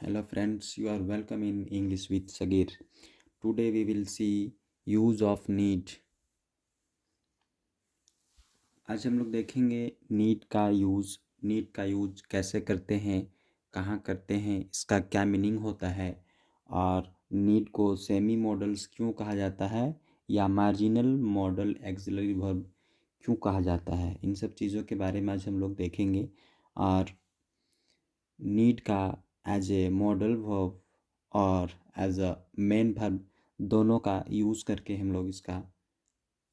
Hello friends, you are welcome in English with Sagir. Today we will see use of need. आज हम लोग देखेंगे need का use कैसे करते हैं, कहाँ करते हैं, इसका क्या मीनिंग होता है और नीड को सेमी मॉडल्स क्यों कहा जाता है या मार्जिनल मॉडल एक्सिलरी वर्ब क्यों कहा जाता है। इन सब चीज़ों के बारे में आज हम लोग देखेंगे और नीड का एज ए मॉडल वर्ब और एज अ मेन वर्ब दोनों का यूज़ करके हम लोग इसका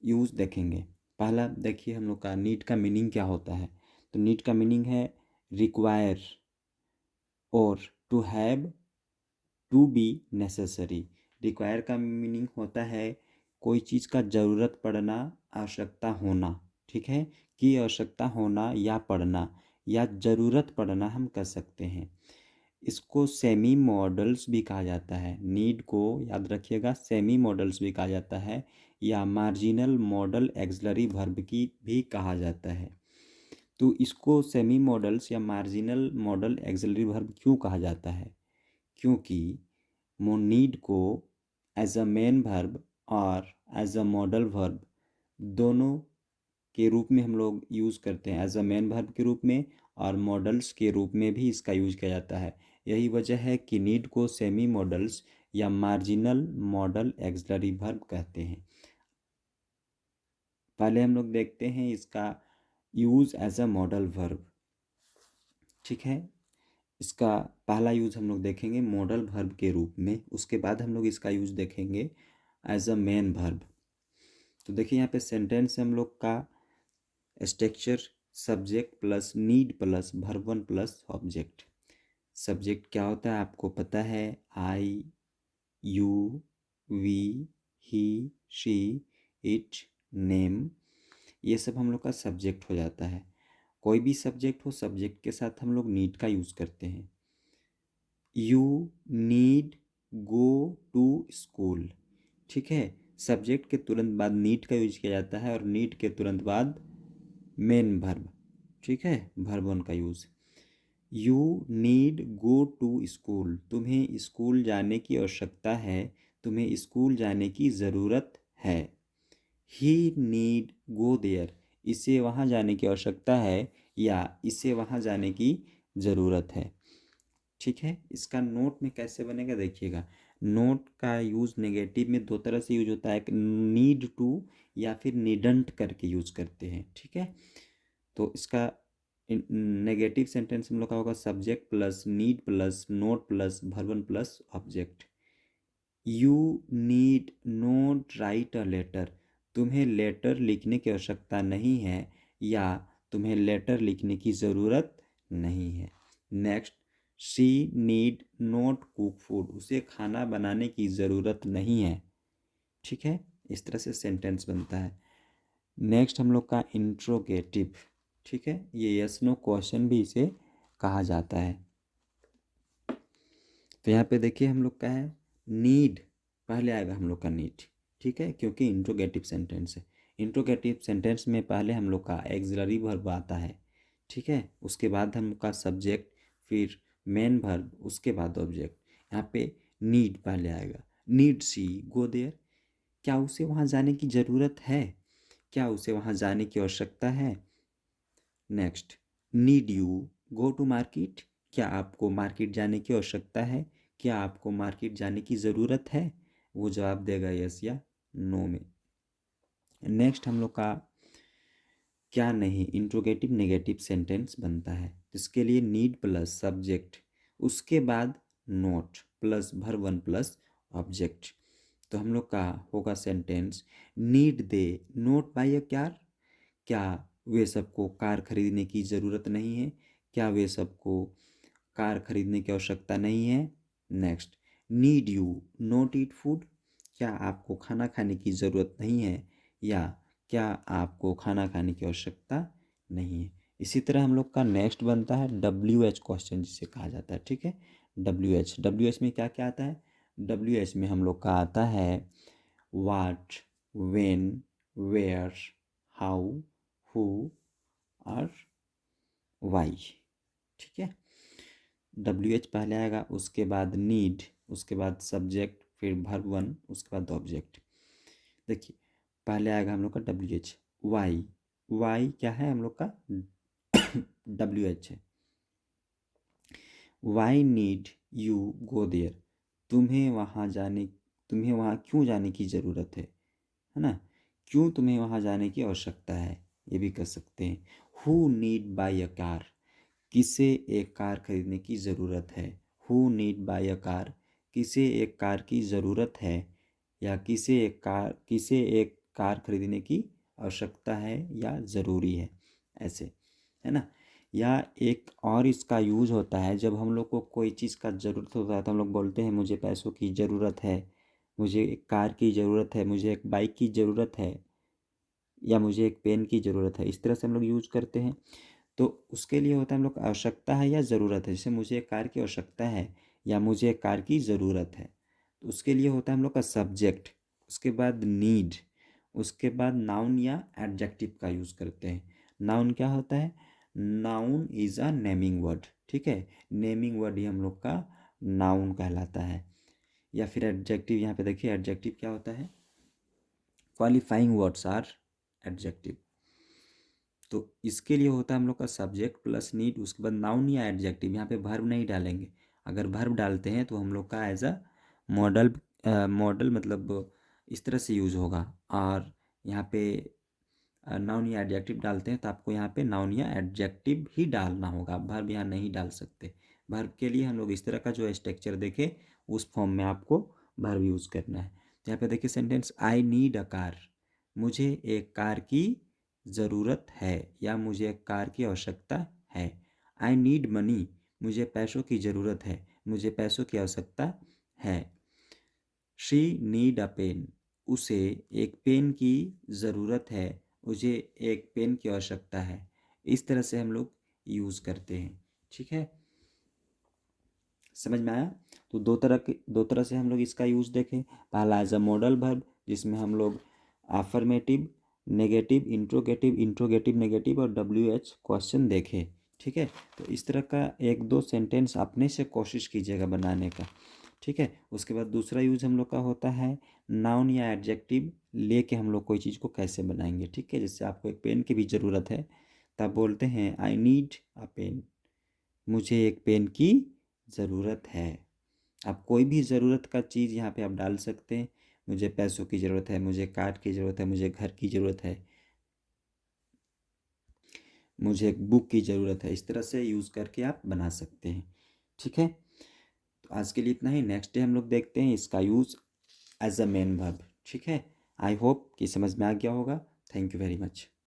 यूज़ देखेंगे। पहला देखिए हम लोग का नीड का मीनिंग क्या होता है। तो नीड का मीनिंग है रिक्वायर और to have, to be necessary. Require का मीनिंग होता है कोई चीज़ का ज़रूरत पड़ना, आवश्यकता होना। ठीक है, कि आवश्यकता होना या पड़ना या ज़रूरत पड़ना हम कर सकते हैं। इसको सेमी मॉडल्स भी कहा जाता है। नीड को याद रखिएगा, सेमी मॉडल्स भी कहा जाता है या मार्जिनल मॉडल एक्सिलरी वर्ब की भी कहा जाता है। तो इसको सेमी मॉडल्स या मार्जिनल मॉडल एक्सिलरी वर्ब क्यों कहा जाता है? क्योंकि नीड को एज अ मेन वर्ब और एज अ मॉडल वर्ब दोनों के रूप में हम लोग यूज़ करते हैं। एज अ मेन वर्ब के रूप में और मॉडल्स के रूप में भी इसका यूज किया जाता है। यही वजह है कि नीड को सेमी मॉडल्स या मार्जिनल मॉडल एक्सिलरी वर्ब कहते हैं। पहले हम लोग देखते हैं इसका use as a modal verb. ठीक है, इसका पहला यूज हम लोग देखेंगे मॉडल वर्ब के रूप में, उसके बाद हम लोग इसका यूज देखेंगे एज अ मेन वर्ब। तो देखिए यहाँ पे सेंटेंस हम लोग का structure subject plus need plus verb one plus object. Subject क्या होता है आपको पता है, I, you, we, he, she, it, name, ये सब हम लोग का सब्जेक्ट हो जाता है। कोई भी सब्जेक्ट हो, सब्जेक्ट के साथ हम लोग नीड का यूज़ करते हैं। You need go to school. ठीक है, सब्जेक्ट के तुरंत बाद नीड का यूज किया जाता है और नीड के तुरंत बाद मेन वर्ब। ठीक है, वर्ब वन का use. You need go to school, तुम्हें स्कूल जाने की आवश्यकता है, तुम्हें स्कूल जाने की ज़रूरत है। ही नीड गो देयर, इसे वहाँ जाने की आवश्यकता है या इसे वहाँ जाने की ज़रूरत है। ठीक है, इसका नोट में कैसे बनेगा देखिएगा। नोट का यूज़ नेगेटिव में दो तरह से यूज होता है, नीड टू या फिर नीडंट करके यूज करते हैं। ठीक है, तो इसका नेगेटिव सेंटेंस हम लोग का होगा subject plus need plus not plus verb one plus object. You need not write a letter, तुम्हें लेटर लिखने की आवश्यकता नहीं है या तुम्हें लेटर लिखने की ज़रूरत नहीं है। Next, she need note cook food, उसे खाना बनाने की ज़रूरत नहीं है। ठीक है, इस तरह से सेंटेंस बनता है। नेक्स्ट हम लोग का इंट्रोगेटिव। ठीक है, ये यस नो क्वेश्चन भी इसे कहा जाता है। तो यहाँ पे देखिए हम लोग का है नीड, पहले आएगा हम लोग का नीड। ठीक है, क्योंकि इंट्रोगेटिव सेंटेंस है। इंट्रोगेटिव सेंटेंस में पहले हम लोग का एक्सिलरी वर्ब आता है। ठीक है, उसके बाद हम लोग का सब्जेक्ट, फिर मेन वर्ब, उसके बाद ऑब्जेक्ट। यहाँ पे नीड पहले आएगा। नीड सी गो देयर, क्या उसे वहाँ जाने की ज़रूरत है, क्या उसे वहाँ जाने की आवश्यकता है। Next, need you go to market, क्या आपको मार्केट जाने की आवश्यकता है, क्या आपको मार्केट जाने की ज़रूरत है। वो जवाब देगा यस या नो में। नेक्स्ट हम लोग का क्या नहीं, इंट्रोगेटिव नेगेटिव सेंटेंस बनता है। इसके लिए नीड प्लस सब्जेक्ट, उसके बाद not plus verb one plus object. तो हम लोग का होगा sentence, need they not buy a car, क्या वे सबको कार खरीदने की ज़रूरत नहीं है, क्या वे सबको कार खरीदने की आवश्यकता नहीं है। Next, need you not eat food, क्या आपको खाना खाने की ज़रूरत नहीं है या क्या आपको खाना खाने की आवश्यकता नहीं है। इसी तरह हम लोग का नेक्स्ट बनता है WH क्वेश्चन, जिसे कहा जाता है। ठीक है, WH में क्या क्या आता है। WH में हम लोग का आता है वाट, वेन, वेयर, हाउ, हु और वाई। ठीक है, WH पहले आएगा, उसके बाद नीड, उसके बाद सब्जेक्ट, फिर वर्ब वन, उसके बाद ऑब्जेक्ट। देखिए पहले आएगा हम लोग का WH। वाई, वाई क्या है हम लोग का WH है। Why need you go there, तुम्हें वहाँ क्यों जाने की ज़रूरत है ना, क्यों तुम्हें वहाँ जाने की आवश्यकता है, ये भी कर सकते हैं। Who need bye a car, किसे एक कार खरीदने की ज़रूरत है। Who need bye a car, किसे एक कार की ज़रूरत है, या किसे एक कार खरीदने की आवश्यकता है या ज़रूरी है, ऐसे, है ना। या एक और इसका यूज़ होता है, जब हम लोग को कोई चीज़ का ज़रूरत होता है तो हम लोग बोलते हैं मुझे पैसों की ज़रूरत है, मुझे एक कार की ज़रूरत है, मुझे एक बाइक की ज़रूरत है, या मुझे एक पेन की ज़रूरत है, इस तरह से हम लोग यूज़ करते हैं। तो उसके लिए होता है हम लोग आवश्यकता है या ज़रूरत है, जैसे मुझे एक कार की आवश्यकता है या मुझे एक कार की ज़रूरत है, तो उसके लिए होता है हम लोग का सब्जेक्ट, उसके बाद नीड, उसके बाद नाउन या एडजेक्टिव का यूज़ करते हैं। नाउन क्या होता है, noun is a naming word, ठीक है, नेमिंग वर्ड ही हम लोग का नाउन कहलाता है। या फिर एडजेक्टिव, यहाँ पे देखिए एडजेक्टिव क्या होता है, क्वालिफाइंग वर्ड्स आर एडजेक्टिव। तो इसके लिए होता है हम लोग का सब्जेक्ट प्लस नीड, उसके बाद नाउन या एडजेक्टिव, यहाँ पे वर्ब नहीं डालेंगे। अगर वर्ब डालते हैं तो हम लोग का एज अ मॉडल, मॉडल मतलब इस तरह से यूज़ होगा। और यहाँ पे नाउन या एडजेक्टिव डालते हैं तो आपको यहाँ पे नाउन या एडजेक्टिव ही डालना होगा, वर्ब यहाँ नहीं डाल सकते। वर्ब के लिए हम लोग इस तरह का जो स्ट्रक्चर देखे उस फॉर्म में आपको वर्ब यूज़ करना है। यहाँ पे देखिए sentence, I need a car, मुझे एक कार की ज़रूरत है या मुझे एक कार की आवश्यकता है। आई नीड मनी, मुझे पैसों की ज़रूरत है, मुझे पैसों की आवश्यकता है। शी नीड अ पेन, उसे एक पेन की ज़रूरत है, मुझे एक पेन की आवश्यकता है। इस तरह से हम लोग यूज़ करते हैं, ठीक है, समझ में आया। तो दो तरह से हम लोग इसका यूज़ देखें। पहला एज अ मॉडल वर्ब, जिसमें हम लोग अफर्मेटिव, नेगेटिव, इंट्रोगेटिव नेगेटिव और WH क्वेश्चन देखें, ठीक है। तो इस तरह का एक दो सेंटेंस अपने से कोशिश कीजिएगा बनाने का, ठीक है। उसके बाद दूसरा यूज़ हम लोग का होता है नाउन या एडजेक्टिव लेके हम लोग कोई चीज़ को कैसे बनाएंगे, ठीक है। जैसे आपको एक पेन की भी ज़रूरत है, तब बोलते हैं आई नीड अ पेन, मुझे एक पेन की ज़रूरत है। आप कोई भी ज़रूरत का चीज़ यहाँ पे आप डाल सकते हैं, मुझे पैसों की ज़रूरत है, मुझे कार की ज़रूरत है, मुझे घर की ज़रूरत है, मुझे एक बुक की ज़रूरत है, इस तरह से यूज़ करके आप बना सकते हैं, ठीक है। तो आज के लिए इतना ही, नेक्स्ट डे हम लोग देखते हैं इसका use as a main verb, ठीक है। आई होप कि समझ में आ गया होगा। Thank you very much.